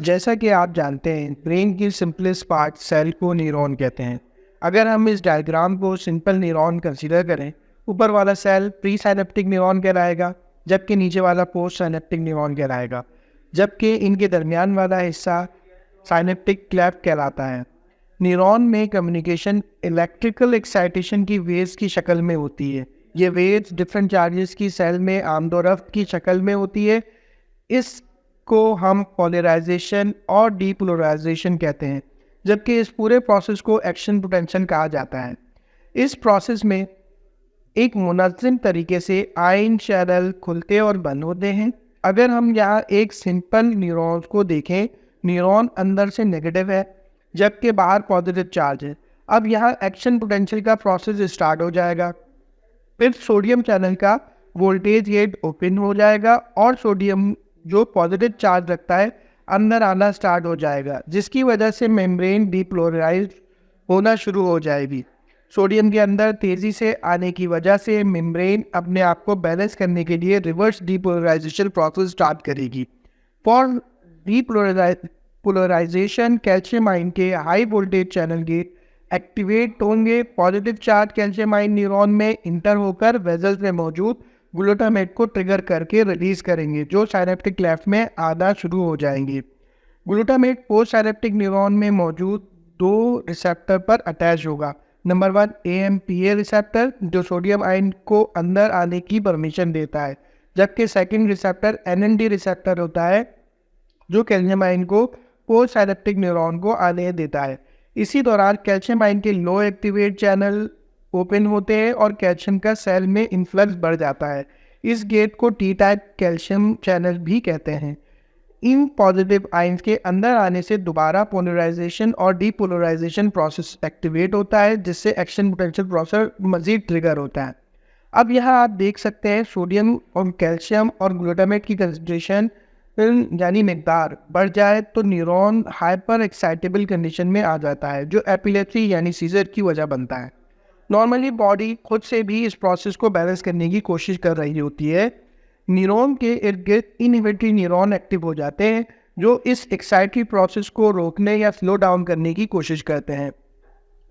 जैसा कि आप जानते हैं, ब्रेन की सिंपलेस्ट पार्ट सेल को न्यूरॉन कहते हैं। अगर हम इस डायग्राम को सिंपल न्यूरॉन कंसीडर करें, ऊपर वाला सेल प्री साइनेप्टिक न्यूरॉन कहलाएगा, जबकि नीचे वाला पोस्ट साइनेप्टिक न्यूरॉन कहलाएगा, जबकि इनके दरमियान वाला हिस्सा साइनेप्टिक क्लेफ्ट कहलाता है। न्यूरॉन में कम्युनिकेशन इलेक्ट्रिकल एक्साइटेशन की वेव्स की शक्ल में होती है। ये वेव्स डिफरेंट चार्जेस की सेल में आमदो रफ्त की शक्ल में होती है। इसको हम पोलराइजेशन और डीपोलराइजेशन कहते हैं, जबकि इस पूरे प्रोसेस को एक्शन पोटेंशियल कहा जाता है। इस प्रोसेस में एक मुनज़्ज़म तरीके से आयन चैनल खुलते और बंद होते हैं। अगर हम यहाँ एक सिंपल न्यूरॉन को देखें, न्यूरॉन अंदर से नेगेटिव है जबकि बाहर पॉजिटिव चार्ज है। अब यहाँ एक्शन पोटेंशियल का प्रोसेस स्टार्ट हो जाएगा। फिर सोडियम चैनल का वोल्टेज गेट ओपन हो जाएगा और सोडियम जो पॉजिटिव चार्ज रखता है अंदर आना स्टार्ट हो जाएगा, जिसकी वजह से मेम्ब्रेन डीपोलराइज होना शुरू हो जाएगी। सोडियम के अंदर तेज़ी से आने की वजह से मेम्ब्रेन अपने आप को बैलेंस करने के लिए रिवर्स डीपोलराइजेशन प्रोसेस स्टार्ट करेगी। फॉर डीपोलराइजेशन कैल्शियम आयन के high voltage channel gate activate होंगे। Positive charge calcium ion neuron में इंटर होकर वेजल्स में मौजूद ग्लूटामेट को ट्रिगर करके रिलीज करेंगे, जो साइनेप्टिक क्लेफ्ट में आना शुरू हो जाएंगे। ग्लूटामेट पोस्ट साइनेप्टिक न्यूरॉन में मौजूद दो रिसेप्टर पर अटैच होगा। नंबर 1 AMPA रिसेप्टर, जो सोडियम आयन को अंदर आने की परमिशन देता है, जबकि सेकंड रिसेप्टर NND रिसेप्टर होता है, जो कैल्शियम आयन को पोस्ट साइनेप्टिक न्यूरॉन को आने देता है। इसी दौरान कैल्शियम आयन के लो एक्टिवेट चैनल ओपन होते हैं और कैल्शियम का सेल में इन्फ्लक्स बढ़ जाता है। इस गेट को T टाइप कैल्शियम चैनल भी कहते हैं। इन पॉजिटिव आयंस के अंदर आने से दोबारा पोलराइजेशन और डीपोलराइजेशन प्रोसेस एक्टिवेट होता है, जिससे एक्शन पोटेंशियल प्रोसेस मजीद ट्रिगर होता है। अब यहाँ आप देख सकते हैं सोडियम और कैल्शियम और ग्लूटामेट की कंसंट्रेशन यानी मिकदार बढ़ जाए तो न्यूरॉन हाइपर एक्साइटेबल कंडीशन में आ जाता है, जो एपिलेप्सी यानी सीजर की वजह बनता है। नॉर्मली बॉडी खुद से भी इस प्रोसेस को बैलेंस करने की कोशिश कर रही होती है। न्यूरॉन के इर्द गिर्द इनहिबिटरी न्यूरॉन एक्टिव हो जाते हैं, जो इस एक्साइटरी प्रोसेस को रोकने या स्लो डाउन करने की कोशिश करते हैं।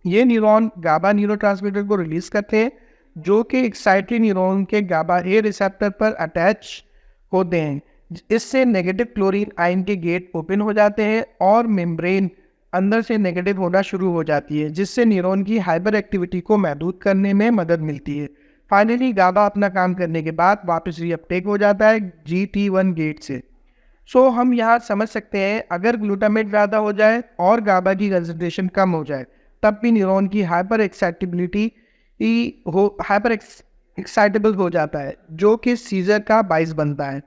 ये न्यूरॉन गाबा न्यूरोट्रांसमीटर को रिलीज करते हैं, जो कि एक्साइटरी न्यूरॉन के गाबा ए रिसेप्टर पर अटैच होते हैं। इससे नेगेटिव क्लोरीन आयन के गेट ओपन हो जाते हैं और मेम्ब्रेन अंदर से नेगेटिव होना शुरू हो जाती है, जिससे न्यूरॉन की हाइपर एक्टिविटी को महदूद करने में मदद मिलती है। फाइनली गाबा अपना काम करने के बाद वापस रीअपटेक हो जाता है GT1 गेट से। सो हम यहाँ समझ सकते हैं, अगर ग्लूटामेट ज़्यादा हो जाए और गाबा की कंसंट्रेशन कम हो जाए, तब भी न्यूरॉन की हाइपर एक्साइटेबल हो जाता है, जो कि सीजर का बाइस बनता है।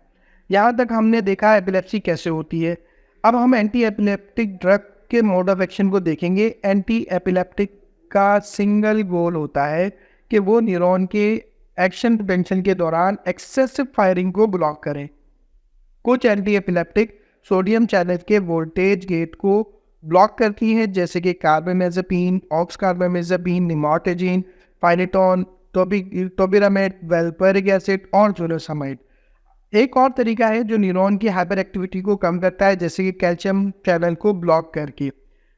यहाँ तक हमने देखा एपिलेप्सी कैसे होती है। अब हम एंटी एपिलेप्टिक ड्रग के मोड ऑफ एक्शन को देखेंगे। एंटी एपिलेप्टिक का सिंगल गोल होता है कि वो न्यूरॉन के एक्शन पोटेंशियल के दौरान एक्सेसिव फायरिंग को ब्लॉक करें। कुछ एंटी एपिलेप्टिक सोडियम चैनल के वोल्टेज गेट को ब्लॉक करती हैं, जैसे कि कार्बामेज़ेपिन, ऑक्सकार्बामेज़ेपिन, निमोटेजिन, फाइनेटोन, टोपिरामेट, वेलपेरिक एसिड और जोलोसामाइड। एक और तरीका है जो न्यूरॉन की हाइपर एक्टिविटी को कम करता है, जैसे कि कैल्शियम चैनल को ब्लॉक करके।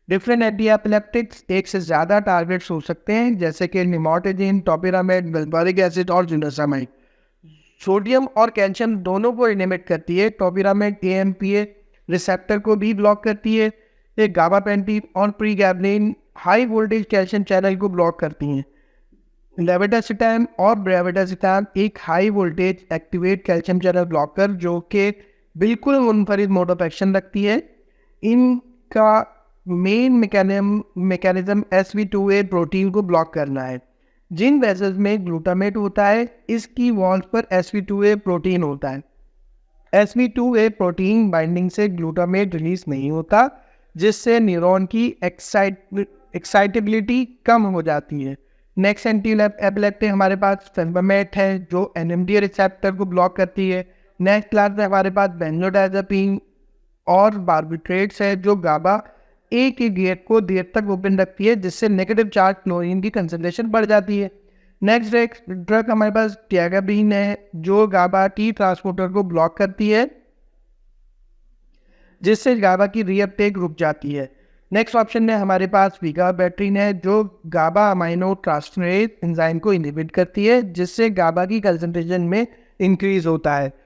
डिफरेंट एंटी एपिलेप्टिक्स एक से ज़्यादा टारगेट्स हो सकते हैं, जैसे कि निमोटेजिन, टोपिरामेट, वेलपेरिक एसिड और जोलोसामाइड। सोडियम और कैल्शियम दोनों को इनिबिट करती है। टोपिरामेट AMPA रिसेप्टर को भी ब्लॉक करती है। ये गाबापेंटिन और pregabalin high voltage calcium channel को ब्लॉक करती हैं। लेवेटासिटाम और ब्रेवेटासिटाम एक high voltage activate calcium channel blocker, जो कि बिल्कुल मुनफरिद मोड ऑफ एक्शन रखती है। इनका मेन मैकेनिज्म SV2A प्रोटीन को ब्लॉक करना है। जिन वेसल्स में ग्लूटामेट होता है, इसकी वॉल्स पर SV2A प्रोटीन होता है। SV2A प्रोटीन बाइंडिंग से ग्लूटामेट रिलीज नहीं होता, जिससे न्यूरॉन की एक्साइटेबिलिटी कम हो जाती है। नेक्स्ट एंटी एपिलेप्टिक हमारे पास फेनबामेट है, जो NMDA रिसेप्टर को ब्लॉक करती है। नेक्स्ट क्लास में हमारे पास बेंजोडायज़ेपिन और बार्बिट्रेट्स है, जो गाबा ए के गेट को देर तक ओपन रखती है, जिससे नेगेटिव चार्ज क्लोरीन की कंसंट्रेशन बढ़ जाती है। नेक्स्ट ड्रग हमारे पास टियागाब्रीन है, जो गाबा T ट्रांसपोर्टर को ब्लॉक करती है। जिससे गाबा की रीअपटेक रुक जाती है। नेक्स्ट ऑप्शन में हमारे पास विगाबैट्रिन है, जो गाबा अमाइनो ट्रांसफरेज एंजाइम को इनहिबिट करती है, जिससे गाबा की कंसंट्रेशन में इंक्रीज होता है।